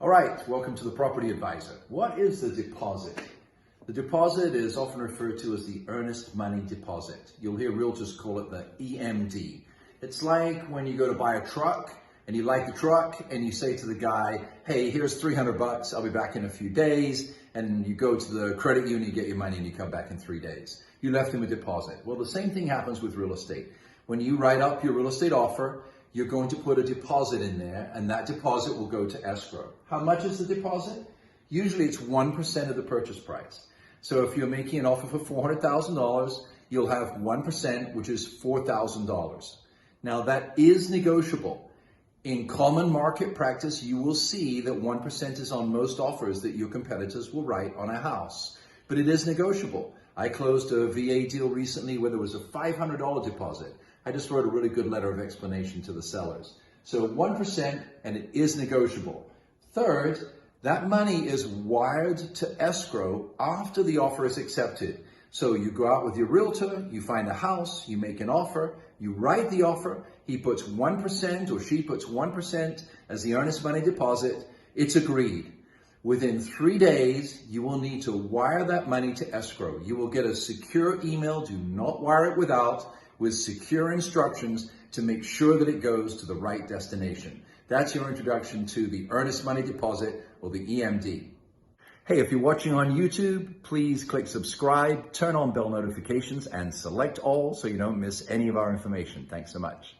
All right, welcome to the Property Advisor. What is the deposit? The deposit is often referred to as the earnest money deposit. You'll hear realtors call it the EMD. It's like when you go to buy a truck and you like the truck and you say to the guy, hey, here's $300, I'll be back in a few days. And you go to the credit union, you get your money and you come back in 3 days. You left him a deposit. Well, the same thing happens with real estate. When you write up your real estate offer, you're going to put a deposit in there, and that deposit will go to escrow. How much is the deposit? Usually it's 1% of the purchase price. So if you're making an offer for $400,000, you'll have 1%, which is $4,000. Now that is negotiable. In common market practice, you will see that 1% is on most offers that your competitors will write on a house, but it is negotiable. I closed a VA deal recently where there was a $500 deposit. I just wrote a really good letter of explanation to the sellers. So 1%, and it is negotiable. Third, that money is wired to escrow after the offer is accepted. So you go out with your realtor, you find a house, you make an offer, you write the offer, he puts 1% or she puts 1% as the earnest money deposit, it's agreed. Within 3 days, you will need to wire that money to escrow. You will get a secure email, do not wire it without, with secure instructions to make sure that it goes to the right destination. That's your introduction to the earnest money deposit, or the EMD. Hey, if you're watching on YouTube, please click subscribe, turn on bell notifications, and select all so you don't miss any of our information. Thanks so much.